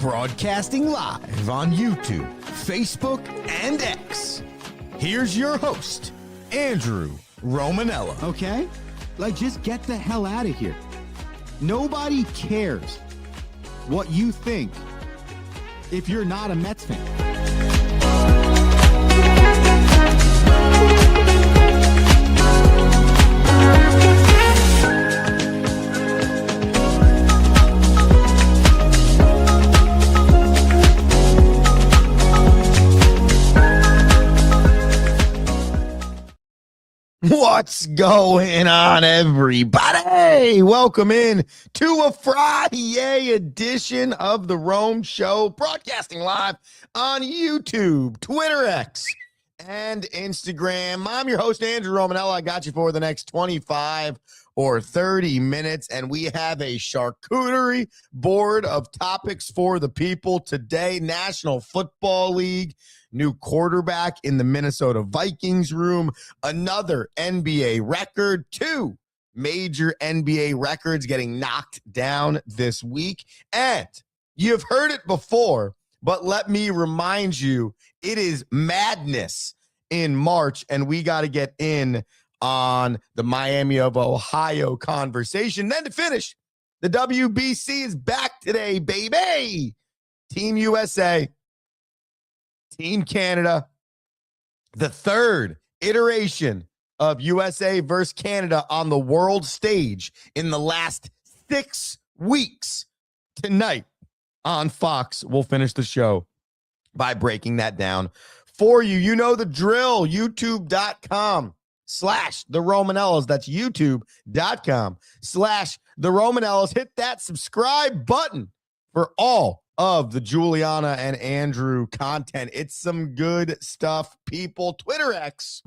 Broadcasting live on YouTube, Facebook, and X. Here's your host, Andrew Romanella. Okay? Like, just get the hell out of here. Nobody cares what you think if you're not a Mets fan. What's going on, everybody? Welcome in to a Friday edition of the Rome Show, broadcasting live on YouTube, Twitter, X, and Instagram. I'm your host, Andrew Romanella. I got you for the next 25 or 30 minutes, and we have a charcuterie board of topics for the people today. National Football League, new quarterback in the Minnesota Vikings room, another NBA record, two major NBA records getting knocked down this week. And you've heard it before, but let me remind you, it is madness in March, and we got to get in on the Miami of Ohio conversation. Then to finish, the WBC is back today, baby. Team USA, Team Canada, the third iteration of USA versus Canada on the world stage in the last 6 weeks. Tonight on Fox, we'll finish the show by breaking that down for you. You know the drill, youtube.com/the Romanellas. That's youtube.com/the Romanellas. Hit that subscribe button for all of the Juliana and Andrew content. It's some good stuff, people. Twitter, X,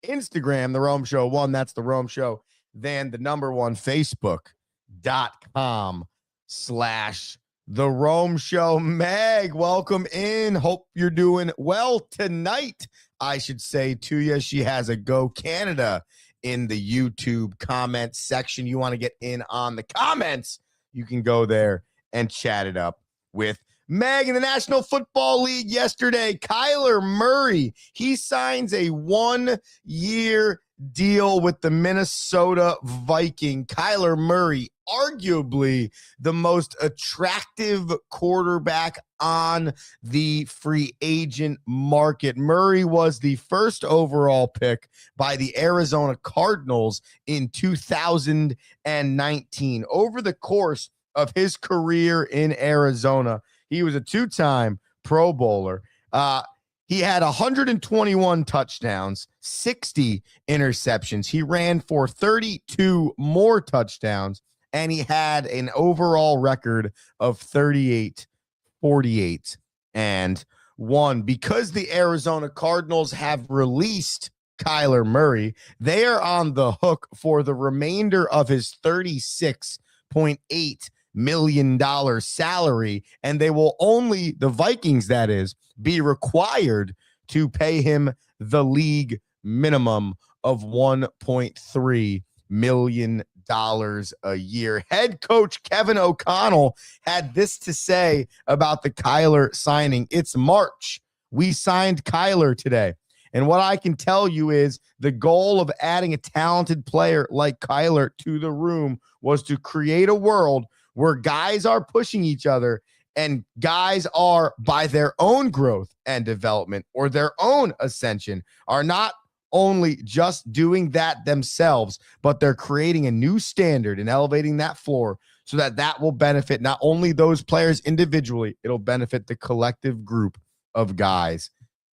Instagram, The Rome Show 1. That's The Rome Show. Then the number one, Facebook.com/The Rome Show. Meg, welcome in. Hope you're doing well tonight, I should say to you. She has a Go Canada in the YouTube comment section. You want to get in on the comments, you can go there and chat it up with Meg. In the National Football League yesterday, Kyler Murray, he signs a 1-year deal with the Minnesota Vikings. Kyler Murray, arguably the most attractive quarterback on the free agent market. Murray was the first overall pick by the Arizona Cardinals in 2019. Over the course of his career in Arizona, he was a 2-time Pro Bowler. He had 121 touchdowns, 60 interceptions. He ran for 32 more touchdowns, and he had an overall record of 38-48-1. Because the Arizona Cardinals have released Kyler Murray, they are on the hook for the remainder of his $36.8 million salary, and they will only, the Vikings that is, be required to pay him the league minimum of $1.3 million a year. Head coach Kevin O'Connell had this to say about the Kyler signing. It's March. We signed Kyler today. And what I can tell you is the goal of adding a talented player like Kyler to the room was to create a world where guys are pushing each other and guys are, by their own growth and development or their own ascension, are not only just doing that themselves, but they're creating a new standard and elevating that floor so that that will benefit not only those players individually, it'll benefit the collective group of guys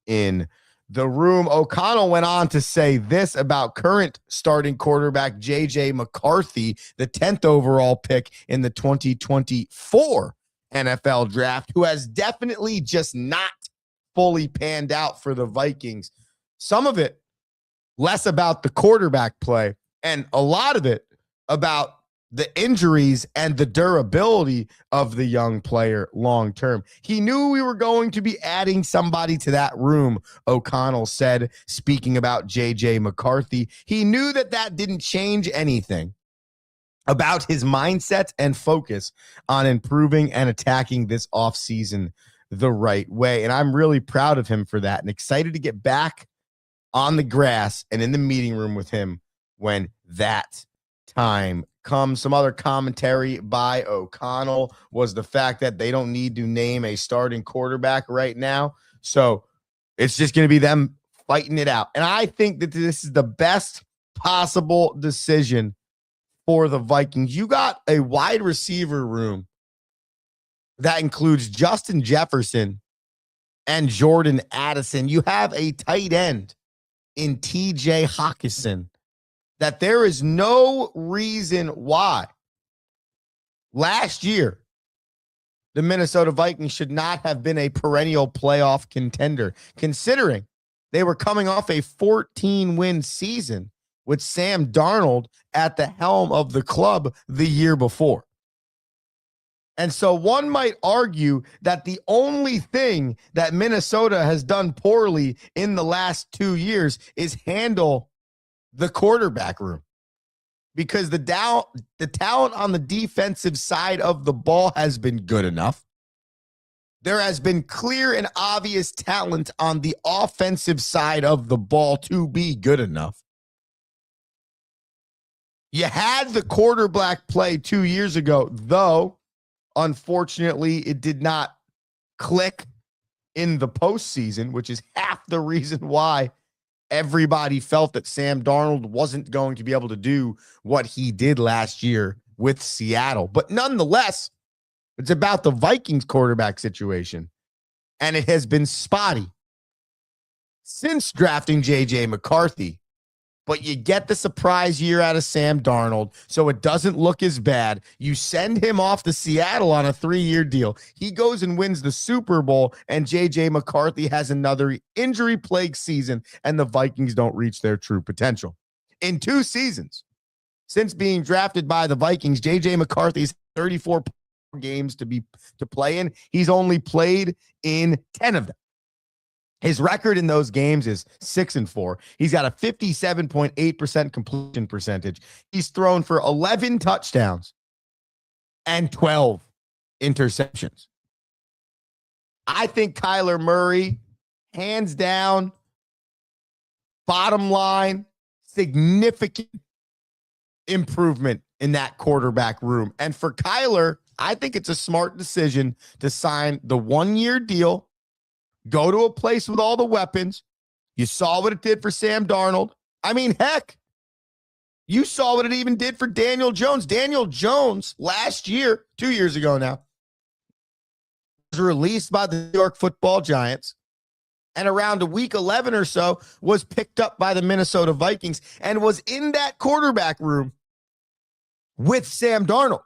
in the room. O'Connell went on to say this about current starting quarterback J.J. McCarthy, the 10th overall pick in the 2024 NFL draft, who has definitely just not fully panned out for the Vikings. Some of it less about the quarterback play and a lot of it about the injuries and the durability of the young player long term. He knew we were going to be adding somebody to that room, O'Connell said, speaking about J.J. McCarthy. He knew that that didn't change anything about his mindset and focus on improving and attacking this offseason the right way. And I'm really proud of him for that and excited to get back on the grass and in the meeting room with him when that time comes. Some other commentary by O'Connell was the fact that they don't need to name a starting quarterback right now. So it's just going to be them fighting it out. And I think that this is the best possible decision for the Vikings. You got a wide receiver room that includes Justin Jefferson and Jordan Addison. You have a tight end in TJ Hawkinson that there is no reason why last year the Minnesota Vikings should not have been a perennial playoff contender, considering they were coming off a 14-win season with Sam Darnold at the helm of the club the year before. And so one might argue that the only thing that Minnesota has done poorly in the last 2 years is handle the quarterback room, because the talent on the defensive side of the ball has been good enough. There has been clear and obvious talent on the offensive side of the ball to be good enough. You had the quarterback play 2 years ago, though, unfortunately, it did not click in the postseason, which is half the reason why everybody felt that Sam Darnold wasn't going to be able to do what he did last year with Seattle. But nonetheless, it's about the Vikings quarterback situation, and it has been spotty since drafting J.J. McCarthy. But you get the surprise year out of Sam Darnold, so it doesn't look as bad. You send him off to Seattle on a 3-year deal. He goes and wins the Super Bowl, and J.J. McCarthy has another injury-plagued season, and the Vikings don't reach their true potential. In 2 seasons, since being drafted by the Vikings, J.J. McCarthy's 34 games to play in. He's only played in 10 of them. His record in those games is 6-4. He's got a 57.8% completion percentage. He's thrown for 11 touchdowns and 12 interceptions. I think Kyler Murray, hands down, bottom line, significant improvement in that quarterback room. And for Kyler, I think it's a smart decision to sign the 1-year deal. Go to a place with all the weapons. You saw what it did for Sam Darnold. I mean, heck, you saw what it even did for Daniel Jones. Daniel Jones last year, 2 years ago now, was released by the New York Football Giants, and around a week 11 or so was picked up by the Minnesota Vikings and was in that quarterback room with Sam Darnold.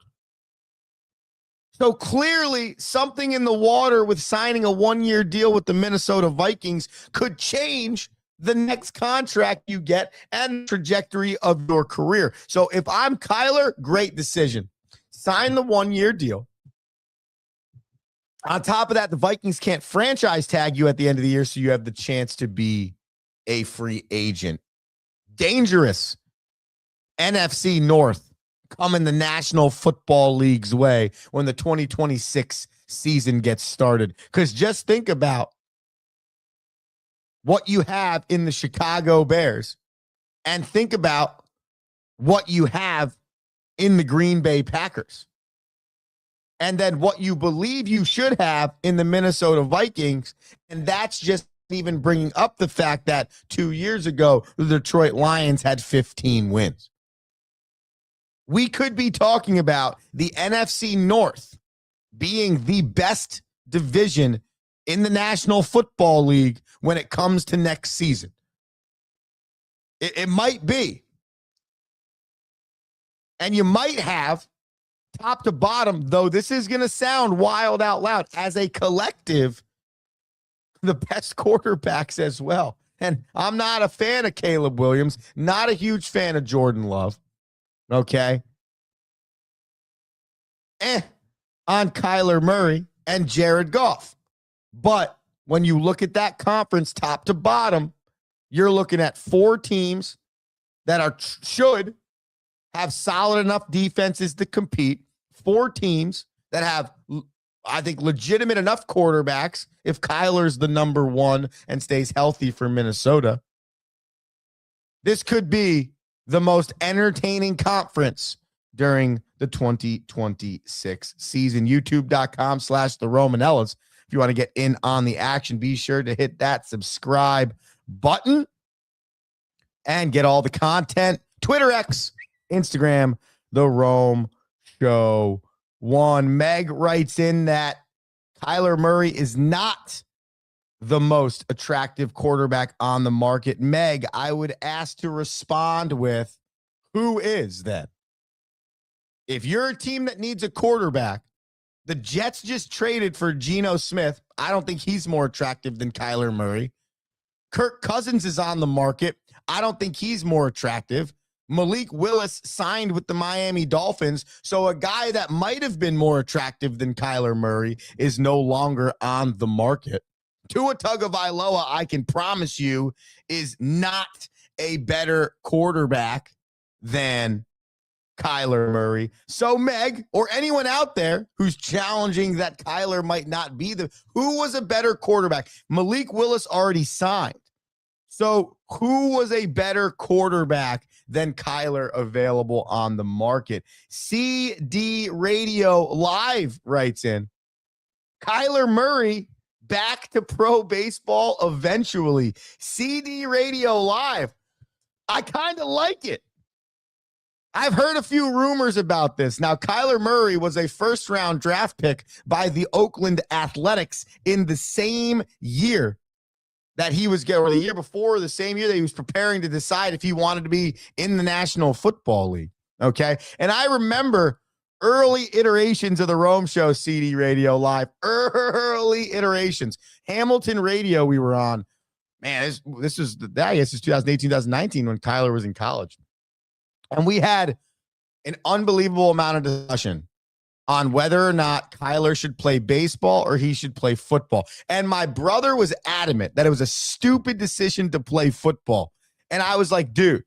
So clearly something in the water with signing a 1-year deal with the Minnesota Vikings could change the next contract you get and the trajectory of your career. So if I'm Kyler, great decision. Sign the 1-year deal. On top of that, the Vikings can't franchise tag you at the end of the year, so you have the chance to be a free agent. Dangerous NFC North coming the National Football League's way when the 2026 season gets started. Because just think about what you have in the Chicago Bears and think about what you have in the Green Bay Packers. And then what you believe you should have in the Minnesota Vikings. And that's just even bringing up the fact that 2 years ago, the Detroit Lions had 15 wins. We could be talking about the NFC North being the best division in the National Football League when it comes to next season. It might be. And you might have, top to bottom, though this is going to sound wild out loud, as a collective, the best quarterbacks as well. And I'm not a fan of Caleb Williams, not a huge fan of Jordan Love. Okay. On Kyler Murray and Jared Goff. But when you look at that conference top to bottom, you're looking at 4 teams that should have solid enough defenses to compete. 4 teams that have, I think, legitimate enough quarterbacks if Kyler's the number 1 and stays healthy for Minnesota. This could be the most entertaining conference during the 2026 season. YouTube.com/the Romanellas. If you want to get in on the action, be sure to hit that subscribe button and get all the content. Twitter X, Instagram, The Rome Show 1. Meg writes in that Kyler Murray is not the most attractive quarterback on the market. Meg, I would ask to respond with, who is then? If you're a team that needs a quarterback, the Jets just traded for Geno Smith. I don't think he's more attractive than Kyler Murray. Kirk Cousins is on the market. I don't think he's more attractive. Malik Willis signed with the Miami Dolphins, so a guy that might have been more attractive than Kyler Murray is no longer on the market. Tua Tagovailoa, I can promise you, is not a better quarterback than Kyler Murray. So Meg, or anyone out there who's challenging that Kyler might not be who was a better quarterback? Malik Willis already signed. So who was a better quarterback than Kyler available on the market? CD Radio Live writes in, Kyler Murray back to pro baseball eventually. CD Radio Live. I kind of like it. I've heard a few rumors about this. Now, Kyler Murray was a first-round draft pick by the Oakland Athletics in the same year that he was, or the year before, the same year that he was preparing to decide if he wanted to be in the National Football League. Okay. And I remember early iterations of the Rome Show, CD Radio Live, early iterations. Hamilton Radio we were on. Man, this was, I guess it's 2018, 2019 when Kyler was in college. And we had an unbelievable amount of discussion on whether or not Kyler should play baseball or he should play football. And my brother was adamant that it was a stupid decision to play football. And I was like, dude,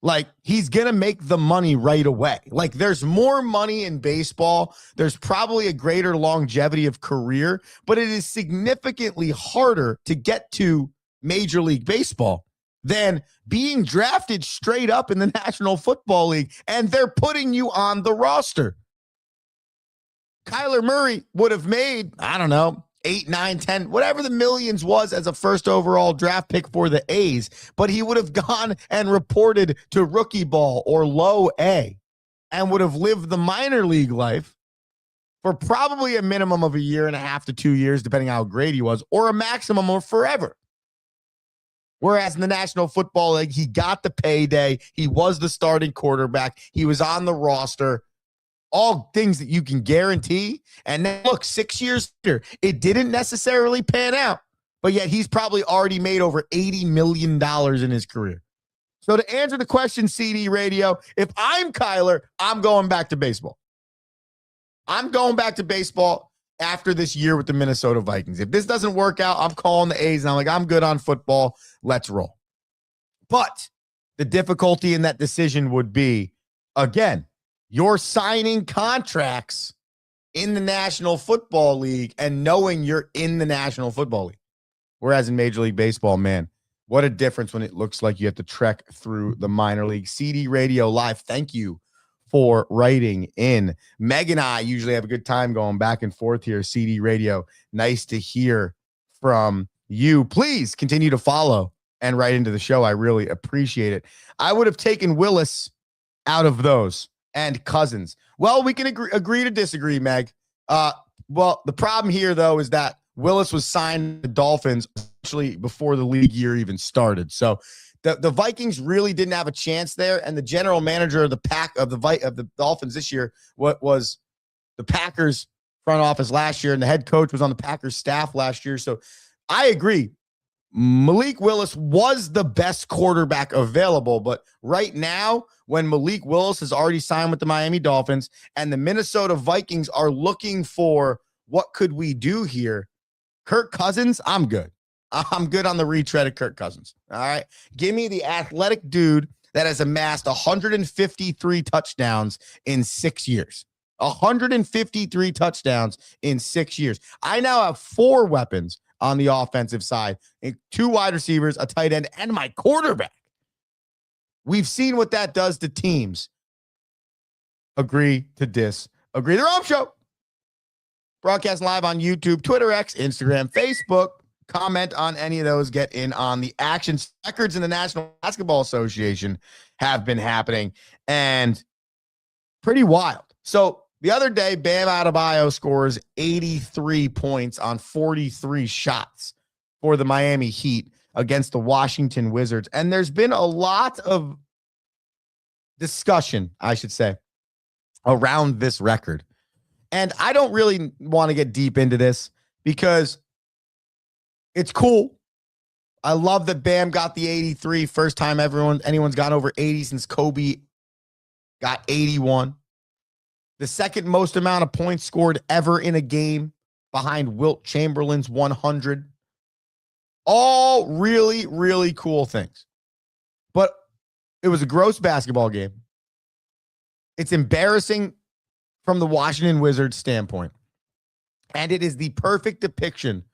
like, he's going to make the money right away. Like, there's more money in baseball. There's probably a greater longevity of career, but it is significantly harder to get to Major League Baseball than being drafted straight up in the National Football League, and they're putting you on the roster. Kyler Murray would have made, I don't know, 8, 9, 10, whatever the millions was as a first overall draft pick for the A's, but he would have gone and reported to rookie ball or low A and would have lived the minor league life for probably a minimum of 1.5 to 2 years, depending how great he was, or a maximum of forever. Whereas in the National Football League, he got the payday. He was the starting quarterback. He was on the roster. All things that you can guarantee. And then look, 6 years later, it didn't necessarily pan out, but yet he's probably already made over $80 million in his career. So to answer the question, CD Radio, if I'm Kyler, I'm going back to baseball. I'm going back to baseball after this year with the Minnesota Vikings. If this doesn't work out, I'm calling the A's and I'm like, I'm good on football. Let's roll. But the difficulty in that decision would be, again, you're signing contracts in the National Football League and knowing you're in the National Football League. Whereas in Major League Baseball, man, what a difference when it looks like you have to trek through the minor league. CD Radio Live, thank you for writing in. Meg and I usually have a good time going back and forth here. CD Radio, nice to hear from you. Please continue to follow and write into the show. I really appreciate it. I would have taken Willis out of those and Cousins. Well, we can agree to disagree, Meg. Well, the problem here, though, is that Willis was signed to the Dolphins actually before the league year even started. So the Vikings really didn't have a chance there, and the general manager of the Dolphins this year was the Packers front office last year, and the head coach was on the Packers staff last year. So I agree. Malik Willis was the best quarterback available, but right now, when Malik Willis has already signed with the Miami Dolphins and the Minnesota Vikings are looking for what could we do here, Kirk Cousins, I'm good. I'm good on the retread of Kirk Cousins. All right. Give me the athletic dude that has amassed 153 touchdowns in 6 years. 153 touchdowns in 6 years. I now have 4 weapons on the offensive side, 2 wide receivers, a tight end, and my quarterback. We've seen what that does to teams. Agree to disagree. The Rome Show. Broadcast live on YouTube, Twitter, X, Instagram, Facebook. Comment on any of those. Get in on the action. Records in the National Basketball Association have been happening, and pretty wild. So the other day, Bam Adebayo scores 83 points on 43 shots for the Miami Heat against the Washington Wizards. And there's been a lot of discussion, I should say, around this record. And I don't really want to get deep into this because it's cool. I love that Bam got the 83. First time anyone's gone over 80 since Kobe got 81. The second most amount of points scored ever in a game behind Wilt Chamberlain's 100. All really, really cool things. But it was a gross basketball game. It's embarrassing from the Washington Wizards standpoint. And it is the perfect depiction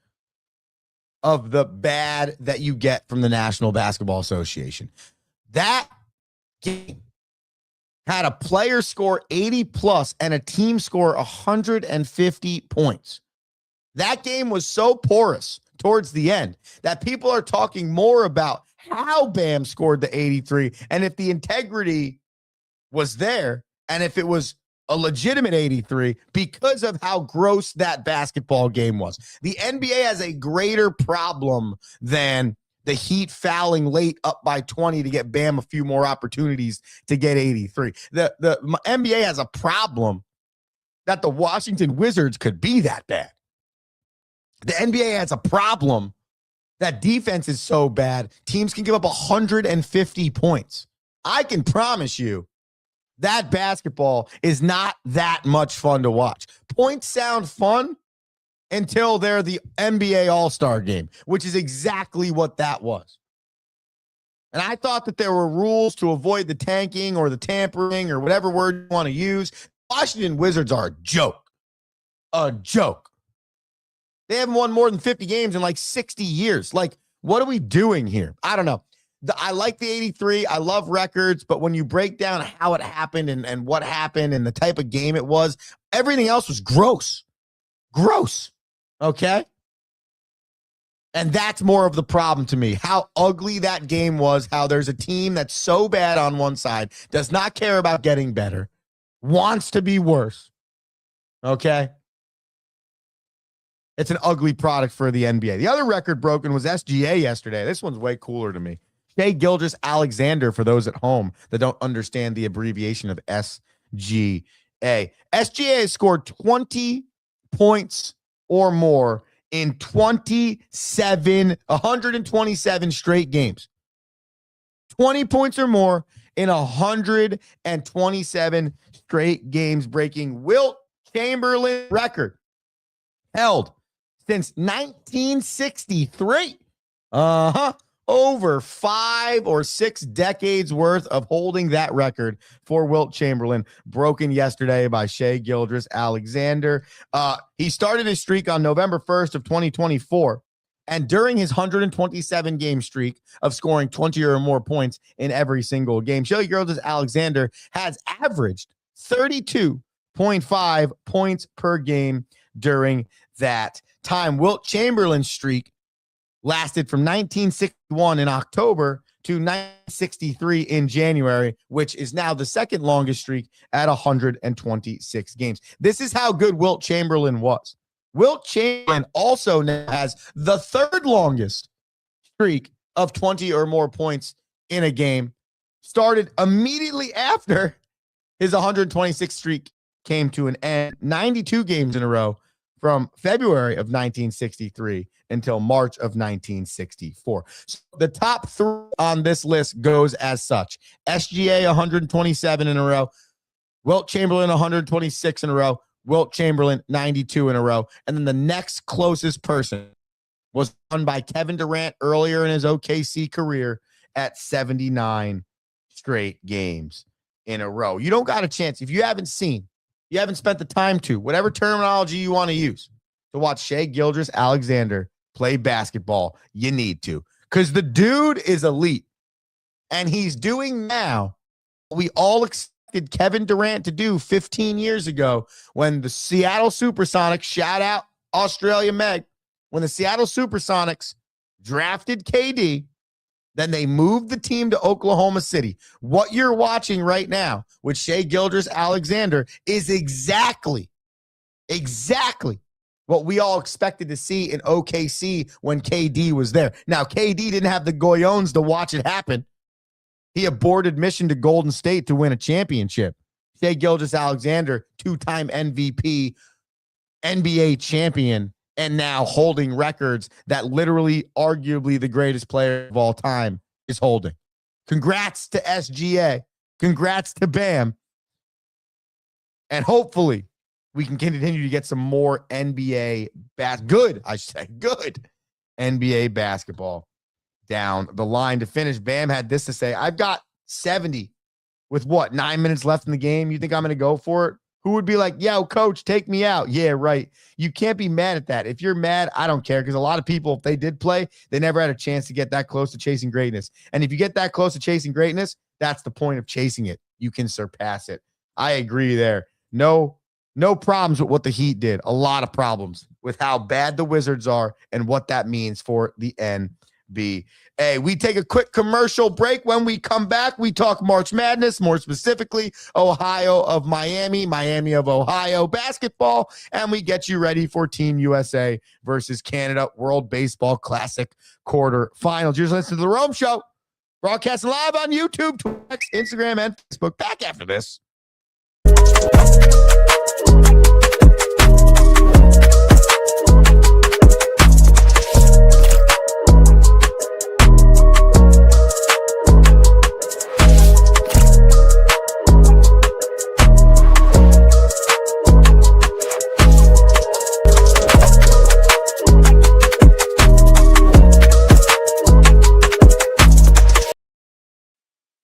of the bad that you get from the National Basketball Association. That game had a player score 80 plus and a team score 150 points. That game was so porous towards the end that people are talking more about how Bam scored the 83 and if the integrity was there and if it was a legitimate 83 because of how gross that basketball game was. The NBA has a greater problem than the Heat fouling late up by 20 to get Bam a few more opportunities to get 83. The NBA has a problem that the Washington Wizards could be that bad. The NBA has a problem that defense is so bad, teams can give up 150 points. I can promise you that basketball is not that much fun to watch. Points sound fun until they're the NBA All-Star game, which is exactly what that was. And I thought that there were rules to avoid the tanking or the tampering or whatever word you want to use. Washington Wizards are a joke. A joke. They haven't won more than 50 games in like 60 years. Like, what are we doing here? I don't know. I like the 83. I love records, but when you break down how it happened and what happened and the type of game it was, everything else was gross. Gross. Okay? And that's more of the problem to me. How ugly that game was, how there's a team that's so bad on one side, does not care about getting better, wants to be worse. Okay? It's an ugly product for the NBA. The other record broken was SGA yesterday. This one's way cooler to me. Shai Gilgeous-Alexander, for those at home that don't understand the abbreviation of SGA. SGA has scored 20 points or more in 127 straight games. 20 points or more in 127 straight games, breaking Wilt Chamberlain record held since 1963. Over 5 or 6 decades worth of holding that record for Wilt Chamberlain, broken yesterday by Shai Gilgeous-Alexander. He started his streak on November 1st of 2024, and during his 127 game streak of scoring 20 or more points in every single game, Shai Gilgeous-Alexander has averaged 32.5 points per game during that time. Wilt Chamberlain's streak lasted from 1961 in October to 1963 in January, which is now the second longest streak at 126 games. This is how good Wilt Chamberlain was. Wilt Chamberlain also now has the third longest streak of 20 or more points in a game, started immediately after his 126 streak came to an end, 92 games in a row from February of 1963 until March of 1964. So the top 3 on this list goes as such. SGA 127 in a row, Wilt Chamberlain 126 in a row, Wilt Chamberlain 92 in a row, and then the next closest person was won by Kevin Durant earlier in his OKC career at 79 straight games in a row. You don't got a chance. If you haven't seen, you haven't spent the time to, whatever terminology you want to use, to watch Shai Gilgeous-Alexander play basketball, you need to. Because the dude is elite. And he's doing now what we all expected Kevin Durant to do 15 years ago when the Seattle Supersonics, shout out Australia Meg, when the Seattle Supersonics drafted KD, then they moved the team to Oklahoma City. What you're watching right now with Shai Gilgeous-Alexander is exactly what we all expected to see in OKC when KD was there. Now, KD didn't have the goyons to watch it happen. He aborted mission to Golden State to win a championship. Shai Gilgeous-Alexander, two-time MVP, NBA champion, and now holding records that literally, arguably, the greatest player of all time is holding. Congrats to SGA. Congrats to Bam. And hopefully, we can continue to get some more good NBA basketball down the line to finish. Bam had this to say: I've got 70 with 9 minutes left in the game. You think I'm going to go for it? Who would be like, yo, coach, take me out? Yeah, right. You can't be mad at that. If you're mad, I don't care, because a lot of people, if they did play, they never had a chance to get that close to chasing greatness. And if you get that close to chasing greatness, that's the point of chasing it. You can surpass it. I agree there. No problems with what the Heat did. A lot of problems with how bad the Wizards are and what that means for the NBA. Hey, we take a quick commercial break. When we come back, we talk March Madness, more specifically, Ohio of Miami, Miami of Ohio basketball, and we get you ready for Team USA versus Canada World Baseball Classic quarterfinals. You're listening to The Rome Show, broadcasting live on YouTube, Twitch, Instagram, and Facebook. Back after this.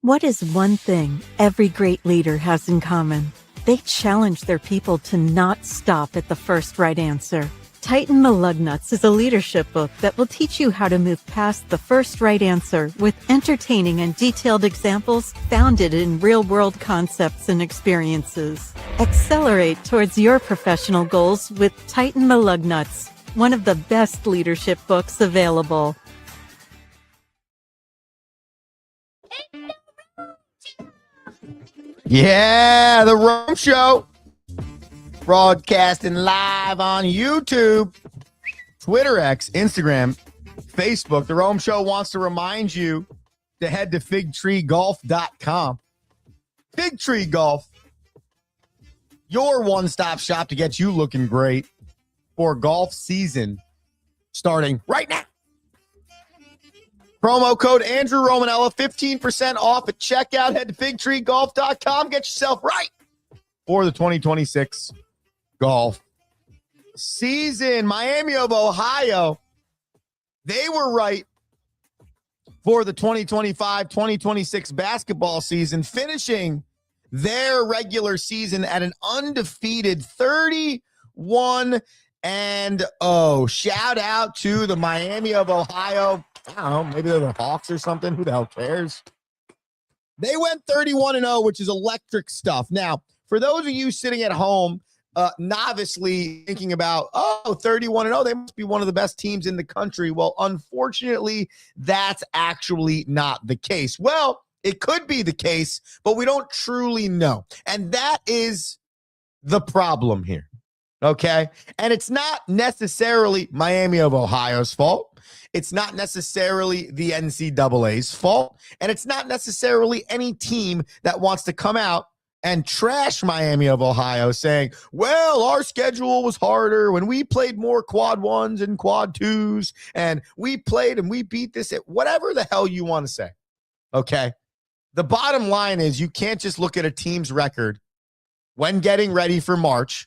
What is one thing every great leader has in common? They challenge their people to not stop at the first right answer. Titan Malugnuts is a leadership book that will teach you how to move past the first right answer with entertaining and detailed examples founded in real-world concepts and experiences. Accelerate towards your professional goals with Titan Malugnuts, one of the best leadership books available. Yeah, The Rome Show, broadcasting live on YouTube, Twitter X, Instagram, Facebook. The Rome Show wants to remind you to head to figtreegolf.com. Figtree Golf, your one-stop shop to get you looking great for golf season starting right now. Promo code Andrew Romanella, 15% off at checkout. Head to figtreegolf.com. Get yourself right for the 2026 golf season. Miami of Ohio, they were right for the 2025-2026 basketball season, finishing their regular season at an undefeated 31-0. Shout out to the Miami of Ohio. I don't know, maybe they're the Hawks or something. Who the hell cares? They went 31-0, which is electric stuff. Now, for those of you sitting at home, novicely thinking about, 31-0, they must be one of the best teams in the country. Well, unfortunately, that's actually not the case. Well, it could be the case, but we don't truly know. And that is the problem here. Okay? And it's not necessarily Miami of Ohio's fault. It's not necessarily the NCAA's fault. And it's not necessarily any team that wants to come out and trash Miami of Ohio saying, well, our schedule was harder when we played more quad ones and quad twos, and we played and we beat this, whatever the hell you want to say. Okay? The bottom line is you can't just look at a team's record when getting ready for March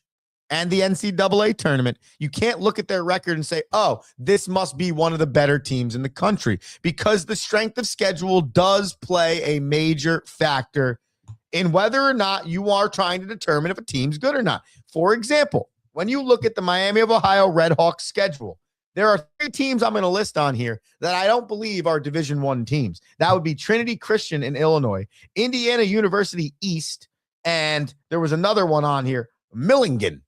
and the NCAA tournament, you can't look at their record and say, oh, this must be one of the better teams in the country, because the strength of schedule does play a major factor in whether or not you are trying to determine if a team's good or not. For example, when you look at the Miami of Ohio Redhawks schedule, there are 3 teams I'm going to list on here that I don't believe are Division I teams. That would be Trinity Christian in Illinois, Indiana University East, and there was another one on here, Millingen.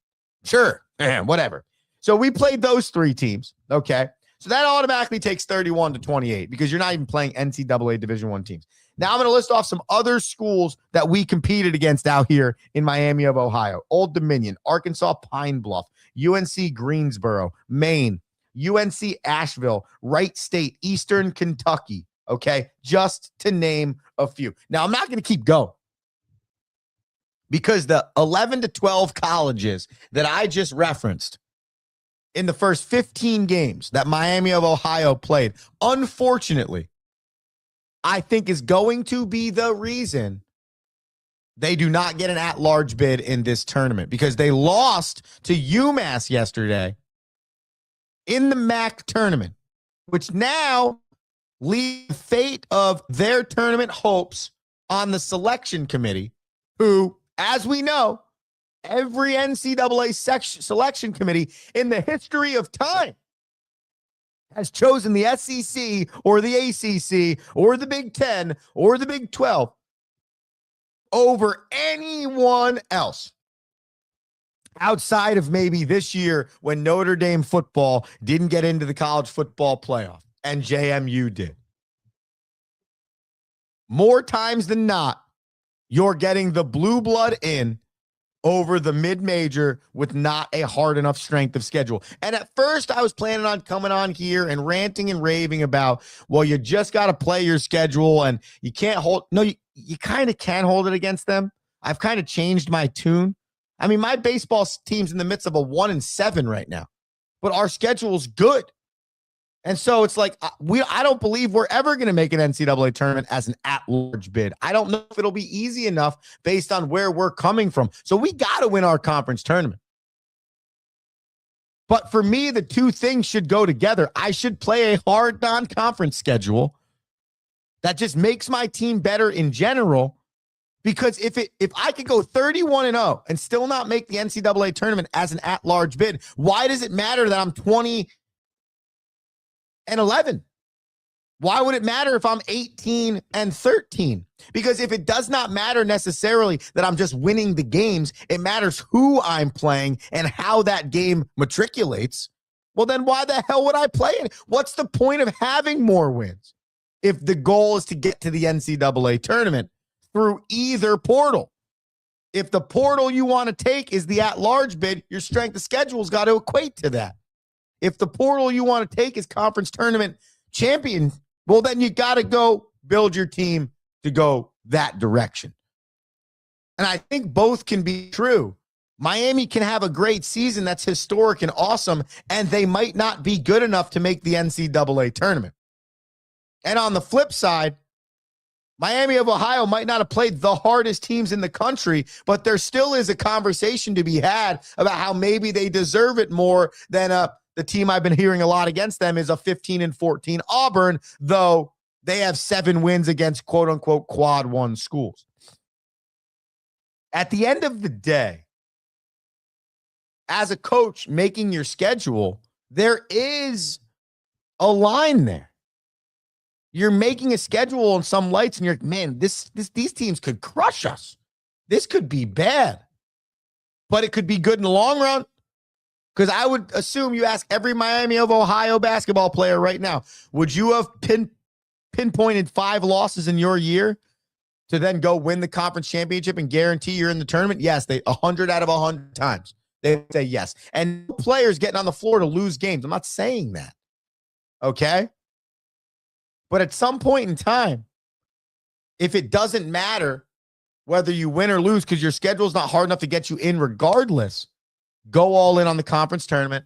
Sure, whatever. So we played those 3 teams, okay? So that automatically takes 31-28 because you're not even playing NCAA Division I teams. Now I'm going to list off some other schools that we competed against out here in Miami of Ohio. Old Dominion, Arkansas Pine Bluff, UNC Greensboro, Maine, UNC Asheville, Wright State, Eastern Kentucky, okay? Just to name a few. Now I'm not going to keep going, because the 11 to 12 colleges that I just referenced in the first 15 games that Miami of Ohio played, unfortunately, I think is going to be the reason they do not get an at-large bid in this tournament, because they lost to UMass yesterday in the MAC tournament, which now leaves the fate of their tournament hopes on the selection committee, who, as we know, every NCAA selection committee in the history of time has chosen the SEC or the ACC or the Big 10 or the Big 12 over anyone else, outside of maybe this year when Notre Dame football didn't get into the college football playoff and JMU did. More times than not, you're getting the blue blood in over the mid-major with not a hard enough strength of schedule. And at first, I was planning on coming on here and ranting and raving about, well, you just got to play your schedule and you can't hold. No, you kind of can hold it against them. I've kind of changed my tune. I mean, my baseball team's in the midst of a 1-7 right now, but our schedule's good. And so it's like, I don't believe we're ever going to make an NCAA tournament as an at-large bid. I don't know if it'll be easy enough based on where we're coming from. So we got to win our conference tournament. But for me, the two things should go together. I should play a hard non-conference schedule that just makes my team better in general. Because if I could go 31-0 and still not make the NCAA tournament as an at-large bid, why does it matter that I'm 20-11? Why would it matter if I'm 18-13? Because if it does not matter necessarily that I'm just winning the games, it matters who I'm playing and how that game matriculates. Well, then why the hell would I play it? What's the point of having more wins if the goal is to get to the NCAA tournament through either portal? If the portal you want to take is the at-large bid, your strength of schedule's got to equate to that. If the portal you want to take is conference tournament champion, well, then you got to go build your team to go that direction. And I think both can be true. Miami can have a great season that's historic and awesome, and they might not be good enough to make the NCAA tournament. And on the flip side, Miami of Ohio might not have played the hardest teams in the country, but there still is a conversation to be had about how maybe they deserve it more than the team I've been hearing a lot against them is a 15-14 Auburn, though they have 7 wins against quote-unquote quad one schools. At the end of the day, as a coach making your schedule, there is a line there. You're making a schedule on some lights and you're like, man, these teams could crush us. This could be bad, but it could be good in the long run. Because I would assume you ask every Miami of Ohio basketball player right now, would you have pinpointed 5 losses in your year to then go win the conference championship and guarantee you're in the tournament? Yes, 100 out of 100 times. They say yes. And no players getting on the floor to lose games. I'm not saying that. Okay? But at some point in time, if it doesn't matter whether you win or lose because your schedule is not hard enough to get you in regardless, go all in on the conference tournament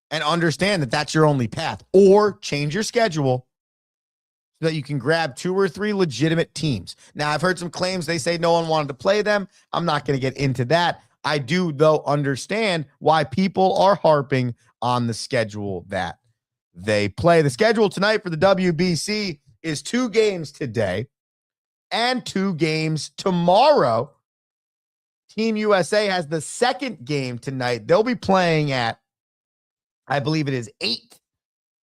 and understand that that's your only path, or change your schedule so that you can grab 2 or 3 legitimate teams. Now, I've heard some claims. They say no one wanted to play them. I'm not going to get into that. I do, though, understand why people are harping on the schedule that they play. The schedule tonight for the WBC is 2 games today and 2 games tomorrow. Team USA has the second game tonight. They'll be playing at, I believe it is 8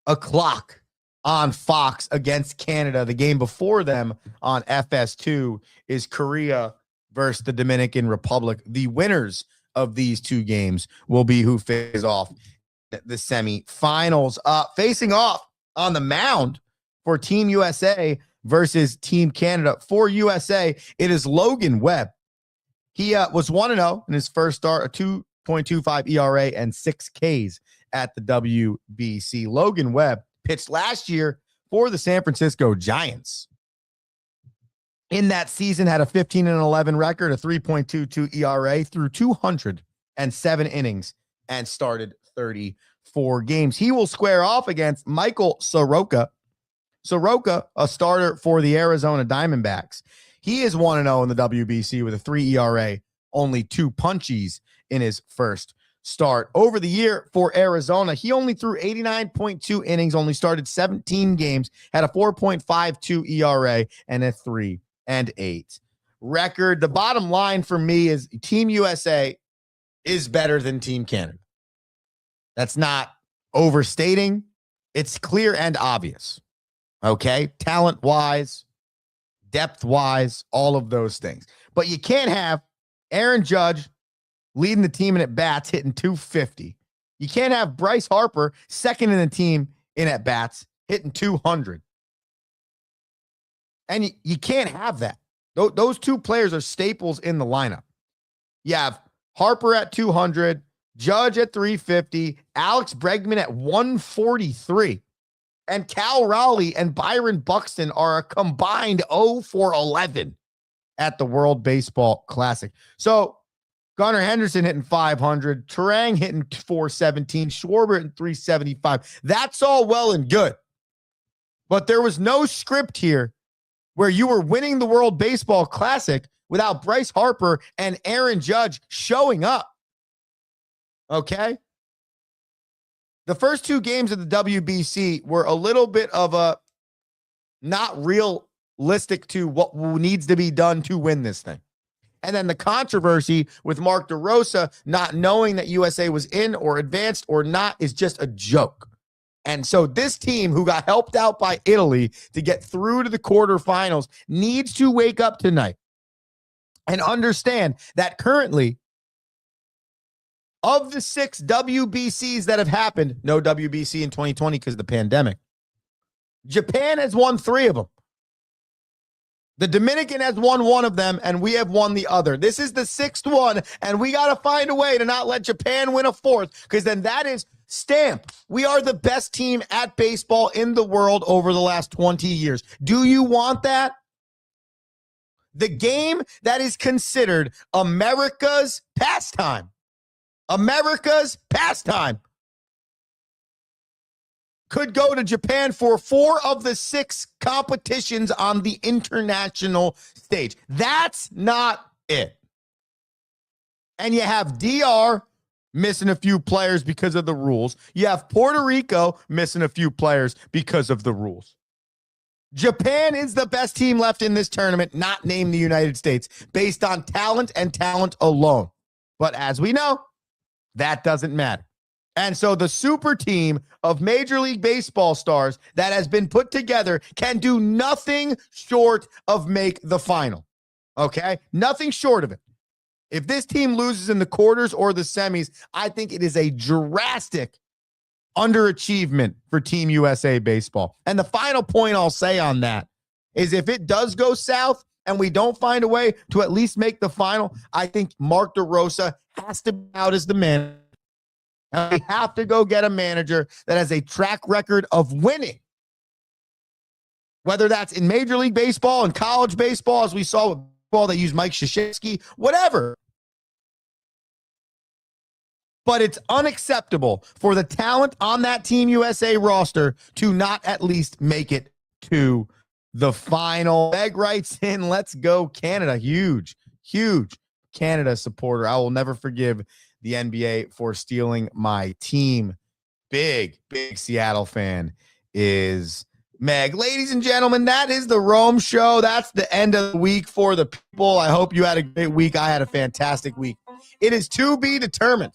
o'clock on Fox against Canada. The game before them on FS2 is Korea versus the Dominican Republic. The winners of these 2 games will be who faces off the semifinals. Facing off on the mound for Team USA versus Team Canada. For USA, it is Logan Webb. He was 1-0 in his first start, a 2.25 ERA and 6 Ks at the WBC. Logan Webb pitched last year for the San Francisco Giants. In that season, had a 15-11 record, a 3.22 ERA through 207 innings and started 34 games. He will square off against Michael Soroka. Soroka, a starter for the Arizona Diamondbacks. He is 1-0 in the WBC with a 3 ERA, only 2 punchies in his first start. Over the year for Arizona, he only threw 89.2 innings, only started 17 games, had a 4.52 ERA and a 3-8 record. The bottom line for me is Team USA is better than Team Canada. That's not overstating. It's clear and obvious. Okay? Talent-wise, depth-wise, all of those things. But you can't have Aaron Judge leading the team in at-bats, hitting 250. You can't have Bryce Harper second in the team in at-bats, hitting 200. And you can't have that. Those 2 players are staples in the lineup. You have Harper at 200, Judge at 350, Alex Bregman at 143. And Cal Raleigh and Byron Buxton are a combined 0 for 11 at the World Baseball Classic. So Gunnar Henderson hitting 500, Terang hitting 417, Schwarber hitting 375. That's all well and good. But there was no script here where you were winning the World Baseball Classic without Bryce Harper and Aaron Judge showing up. Okay? The first 2 games of the WBC were a little bit of a not realistic to what needs to be done to win this thing. And then the controversy with Mark DeRosa not knowing that USA was in or advanced or not is just a joke. And so this team, who got helped out by Italy to get through to the quarterfinals, needs to wake up tonight and understand that currently, of the 6 WBCs that have happened, no WBC in 2020 because of the pandemic, Japan has won 3 of them. The Dominican has won 1 of them, and we have won the other. This is the 6th one, and we got to find a way to not let Japan win a 4th, because then that is stamp. We are the best team at baseball in the world over the last 20 years. Do you want that? The game that is considered America's pastime. America's pastime could go to Japan for 4 of the 6 competitions on the international stage. That's not it. And you have DR missing a few players because of the rules. You have Puerto Rico missing a few players because of the rules. Japan is the best team left in this tournament, not named the United States, based on talent and talent alone. But as we know, that doesn't matter. And so the super team of Major League Baseball stars that has been put together can do nothing short of make the final. Okay? Nothing short of it. If this team loses in the quarters or the semis, I think it is a drastic underachievement for Team USA baseball. And the final point I'll say on that is if it does go south and we don't find a way to at least make the final, I think Mark DeRosa has to be out as the manager. And we have to go get a manager that has a track record of winning. Whether that's in Major League Baseball and college baseball, as we saw with baseball, they use Mike Krzyzewski, whatever. But it's unacceptable for the talent on that Team USA roster to not at least make it to the final. Meg writes in, let's go Canada. Huge, huge. Canada supporter. I will never forgive the NBA for stealing my team. Big Seattle fan is Meg. Ladies and gentlemen, that is the Rome Show. That's the end of the week for the people. I hope you had a great week. I had a fantastic week. It is to be determined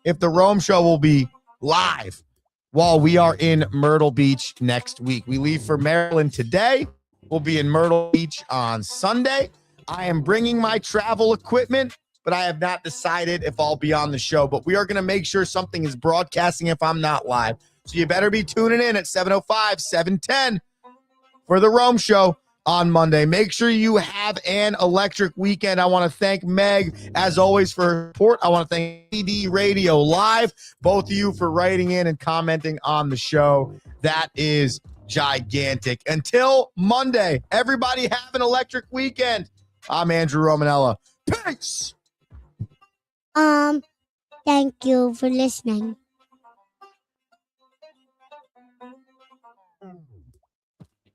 if the Rome Show will be live while we are in Myrtle Beach next week. We leave for Maryland today. We'll be in Myrtle Beach on Sunday. I am bringing my travel equipment, but I have not decided if I'll be on the show. But we are going to make sure something is broadcasting if I'm not live. So you better be tuning in at 7:05, 7:10 for the Rome Show on Monday. Make sure you have an electric weekend. I want to thank Meg, as always, for her support. I want to thank PD Radio Live, both of you for writing in and commenting on the show. That is gigantic. Until Monday, everybody have an electric weekend. I'm Andrew Romanella. Peace. Thank you for listening.